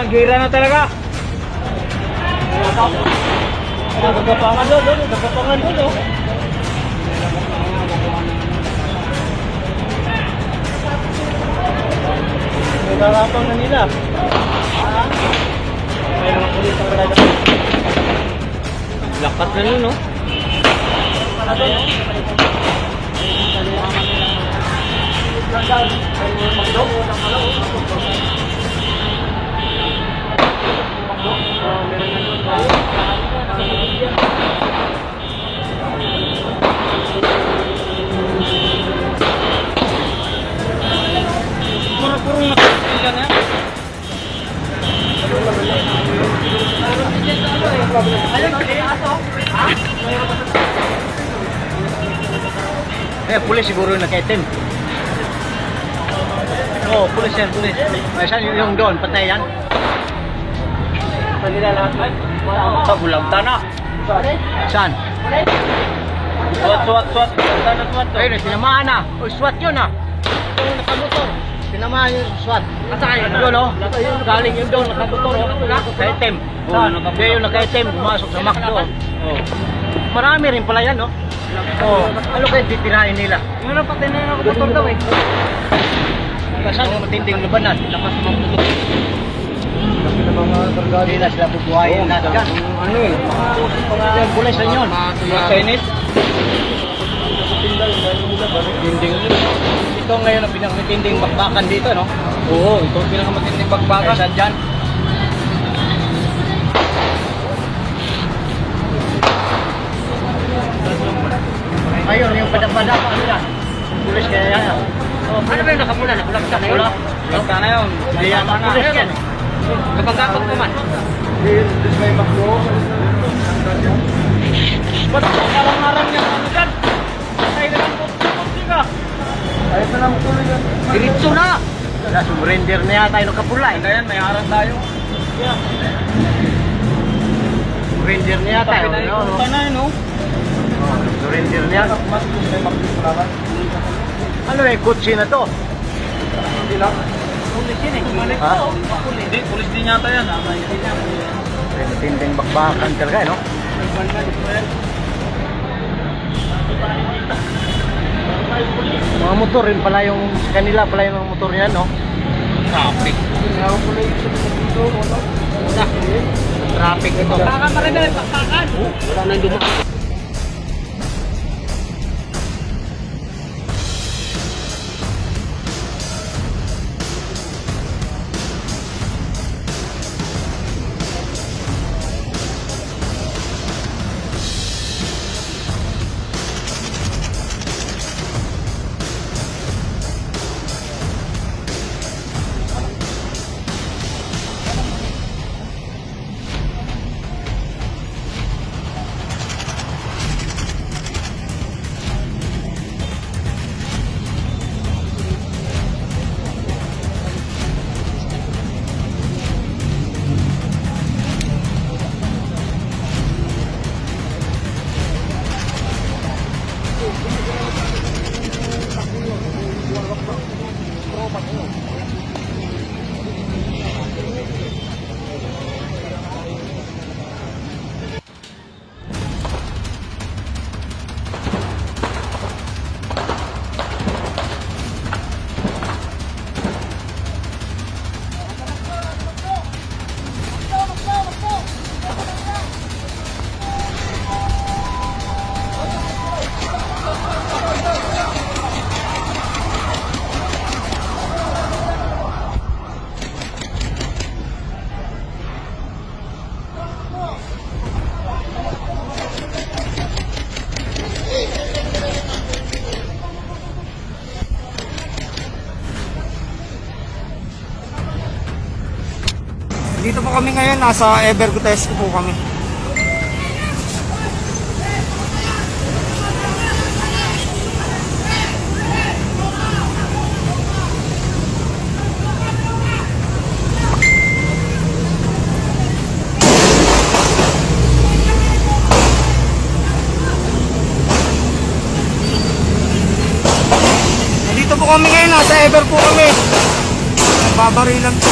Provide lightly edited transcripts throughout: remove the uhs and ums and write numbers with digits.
gira na talaga. Nagagapangan doon, nagagapangan doon. Nagagapang na nila. May mga pulis ang talaga. Lakas na nun, no? Puro-puro nakasilan yan. Pulis siguro yung nakaitim. Oo, pulis yan, pulis. Ay, saan yung doon? Patay yan? Saan nila lahat? Sa Bulagta na. Saan? Swat. Bulagta na swat. Ayun, tinamaan na. O, swat yun ah. Yung nakamotor. Tinamaan yung swat. Kasakay yun o. Galing yun doon, nakamotor. Nakaitim. Kaya yung nakaitim, pumasok sa McDo. Marami rin pala yan, no? Ano kayo titirahin nila? Yung napatay na yung nakamotor daw eh. Saan yung matinding labanan? Lakas ng mga motor. Hindi na sila bubuhayin natin dyan. Ano eh? Yung pulis na yun. Senate. Ito ngayon ang pinakamatinding bakbakan dito, no? Oo, ito ang pinakamatinding bakbakan. Saan dyan? Ayun, yung pada-pada pa ano yan? Pulis kaya yan. Ano ba yung nakamula? Nakulagta na yun? Nakulagta na yun. Hindi yan ang pulis yan. Kapag-kapag naman. Hindi may maklo. Ba't parang-arang yung ano dyan? Ay, naman po. Ayos na lang tuloy yan. Diritso na! Surrender na yata yung kapula eh. Kaya may harang tayo. Surrender na yata. Tapos na yung punta na yun, no? Surrender niya. Ano eh, kutsi na to? Hindi lang. Pulis yun eh. Ha? Hindi, pulis din yata yan. Matinding bakbakan talaga eh, no? Mga motor rin pala yung kanila pala yung mga motor niyan, no? Traffic. Traffic ito. Baka marami na bakbakan. Wala nang dumaan. Dito po kami ngayon, nasa Evergotesco po kami. Dito po kami ngayon, nasa Ever po kami. Babarilan po.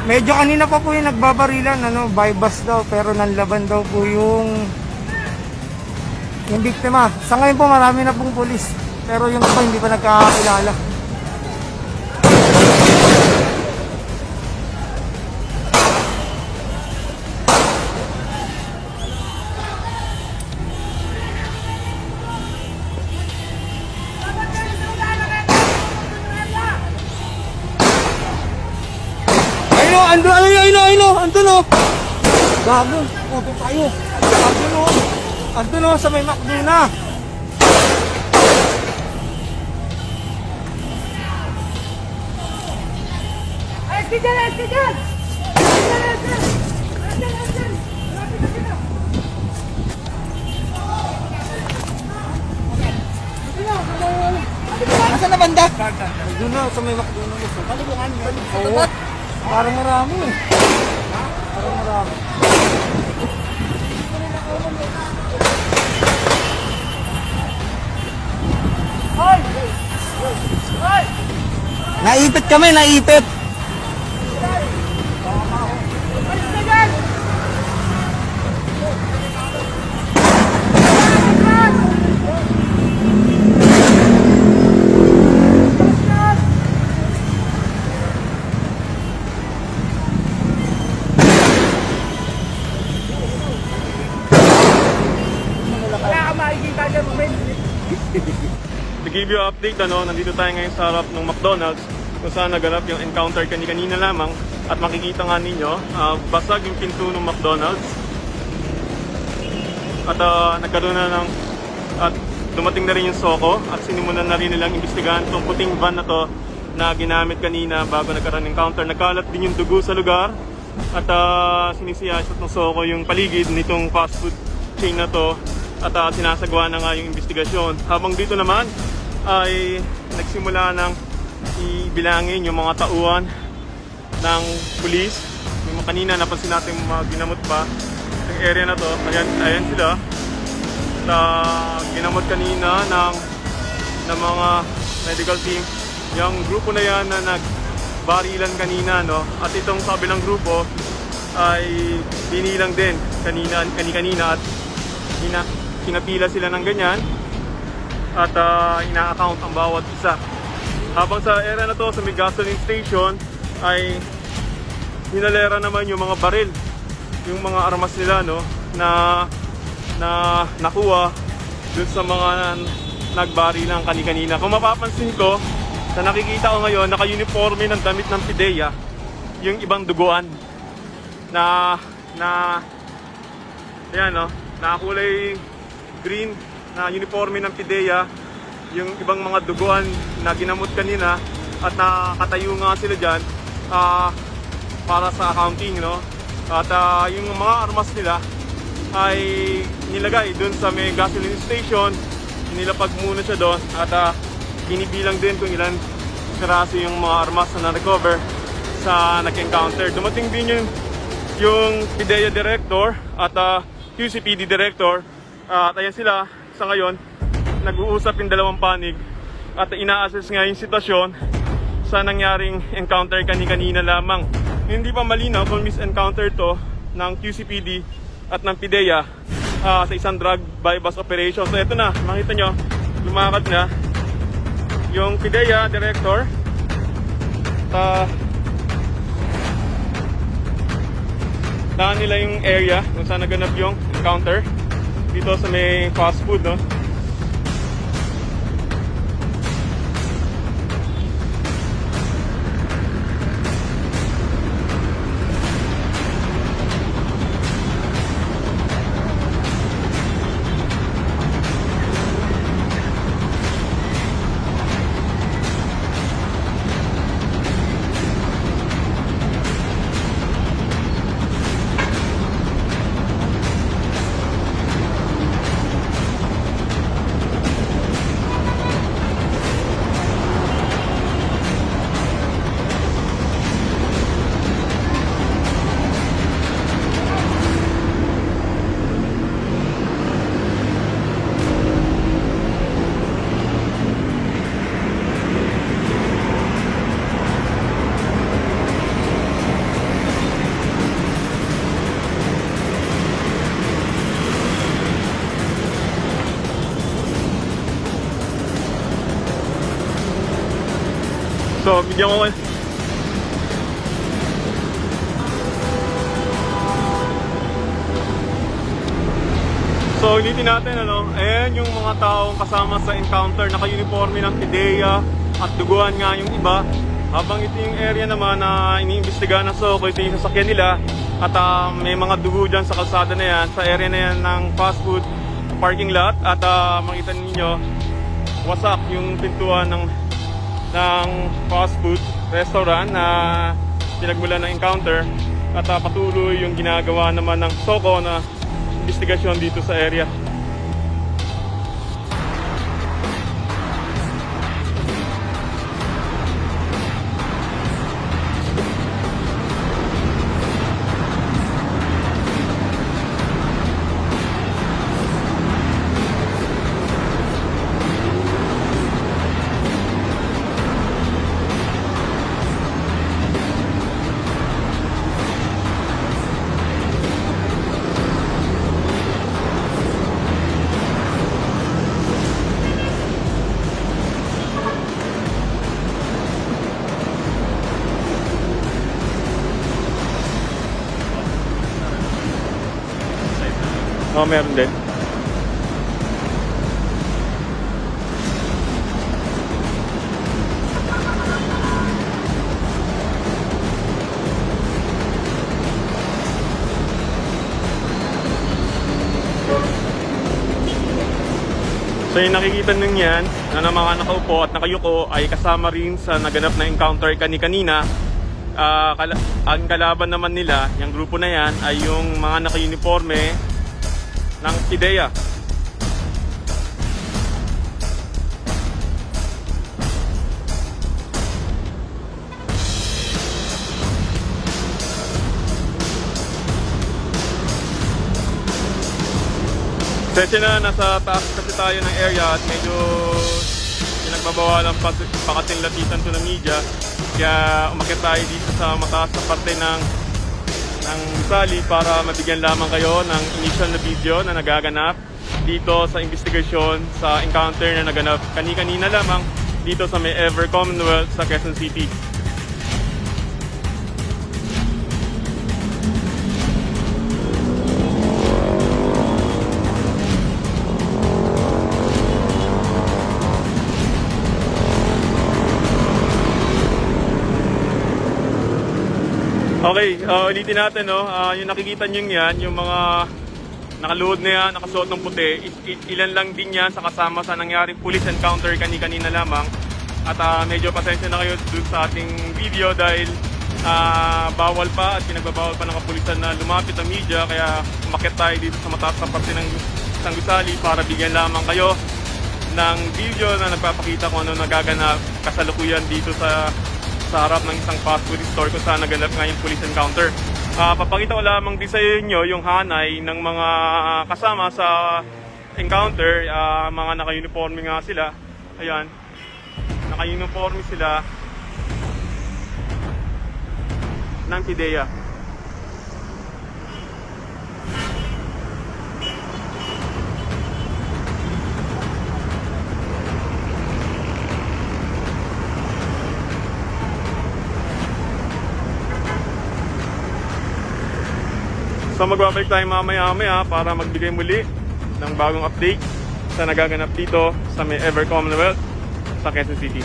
Medyo kanina pa po yung nagbabarilan, buy bus daw, pero nanlaban daw po yung biktima. Sa ngayon po marami na pong pulis, pero yung iba hindi pa nagkakakilala. Ayun, andun o. Gago, puto tayo. Andun o, sa may McDo na. Ay, dyan! Asan na banda? Andun na, sa may McDo na. Palibungan yun. Oo. Parang marami eh. Parang marami. Hoy! Hoy! Naipit kami, naipit. To give you an update, nandito tayo ngayon sa harap ng McDonald's kung saan naganap yung encounter kanina lamang at makikita nga ninyo, basag yung pinto ng McDonald's at nagkaroon na ng at dumating na rin yung soko at sinimulan na rin nilang imbestigahan itong puting van na to na ginamit kanina bago nagkaroon ng encounter. Nagkalat din yung dugo sa lugar at sinisiyasat ng soko yung paligid nitong fast food chain na to at sinasagawa na nga yung investigasyon. Habang dito naman ay nagsimula ng ibilangin yung mga tauhan ng pulis. Yung kanina napansin natin mga ginamot pa sa area na to. Ayan sila. At ginamot kanina ng mga medical team. Yung grupo na yan na nagbarilan kanina, at itong sabi ng grupo ay binilang din kanina at kinapila sila ng ganyan at ina-account ang bawat isa. Habang sa area na to, sa may gasoline station, ay hinalera naman yung mga baril, yung mga armas nila na nakuha dun sa mga nagbarilang kanina. Kung mapapansin ko, sa nakikita ko ngayon, naka-uniforme ng damit ng PIDEA yung ibang duguan na ayan, nakakulay green na uniforme ng PIDEA yung ibang mga duguan na ginamot kanina at nakatayo nga sila dyan para sa accounting, at yung mga armas nila ay nilagay dun sa may gasoline station, nilapag muna siya doon at binibilang din kung ilan karaso yung mga armas na na-recover sa nag-encounter. Dumating din yung PIDEA director at QCPD director. At ayan sila sa ngayon, nag-uusap yung dalawang panig at ina-assess nga yung sitwasyon sa nangyaring encounter kanina lamang. Hindi pa malinaw kung mis-encounter to ng QCPD at ng PIDEA sa isang drug buy bus operation. So ito na, makita nyo, lumakad na yung PIDEA director. Daan nila yung area kung saan naganap yung encounter dito sa may fast food, Bigyan ko. So, ulitin natin, ano, ayan yung mga taong kasama sa encounter, naka-uniforme ng PIDEA at duguan nga yung iba. Habang ito yung area naman na iniimbestigahan ng SOCO, ito yung sasakyan nila. At may mga dugo dyan sa kalsada na yan, sa area na yan ng fast food parking lot. At makita ninyo, wasak yung pintuan ng fast food restaurant na pinagmulan ng encounter. At patuloy yung ginagawa naman ng SOCO na investigasyon dito sa area. Oh, meron din. So yung nakikita nyo yan, na mga nakaupo at nakayuko ay kasama rin sa naganap na encounter kanina. Ang kalaban naman nila, yung grupo na yan, ay yung mga naka-uniforme ng PIDEA. Session na, nasa taas kasi tayo ng area at medyo pinagbabawalan pakatinlatitan to ng media. Kaya umakyat tayo dito sa mataas na parte ng Sali para mabigyan lamang kayo ng initial na video na nagaganap dito sa investigasyon sa encounter na naganap kanina lamang dito sa may Ever Commonwealth sa Quezon City. Okay, ulitin natin, no? Yung nakikita nyo yan, yung mga nakaluhod na yan, nakasuot ng puti, ilan lang din yan sa kasama sa nangyaring police encounter kanina lamang. At medyo pasensya na kayo dun sa ating video dahil bawal pa at pinagbabawal pa ng kapulisan na lumapit ang media, kaya umakyat tayo dito sa mataas na parte ng Gusali para bigyan lamang kayo ng video na nagpapakita kung ano nagaganap kasalukuyan dito sa harap ng isang fast food store kung saan naganap nga yung police encounter. Papakita ko lamang din sa inyo yung hanay ng mga kasama sa encounter. Mga naka-uniforme nga sila. Ayan, naka-uniforme sila ng PIDEA. So magbabalik tayo mamaya para magbigay muli ng bagong update sa nagaganap dito sa may Ever Commonwealth sa Quezon City.